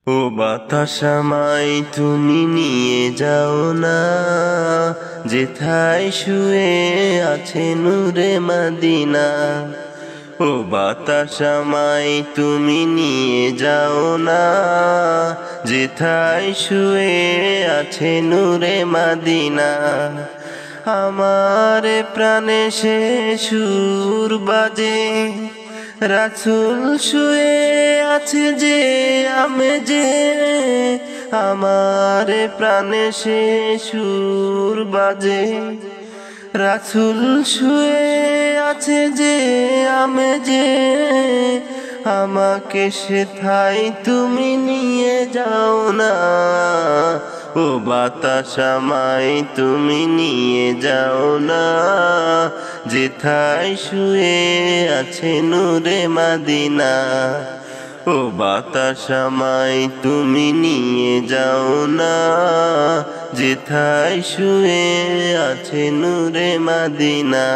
ও বাতাস আমায় তুমি নিয়ে যাও না, যেথায় শুয়ে আছে নূরে মদিনা। ও বাতাস আমায় তুমি নিয়ে যাও না, যেথায় শুয়ে আছে নূরে মদিনা। আমার প্রাণে সে সুর বাজে, রাসূল শুয়ে আছে যে আমি যে। আমার প্রাণে সে সুর বাজে, রাসূল শুয়ে আছে যে আমি যে। আমাকে সেথায় তুমি নিয়ে যাও না, ও বাতাস আমায় তুমি নিয়ে যাও না, যেথায় শুয়ে আছে নূরে মদিনা। ও বাতাস আমায় তুমি নিয়ে যাও না, যেথায় শুয়ে আছে নূরে মদিনা।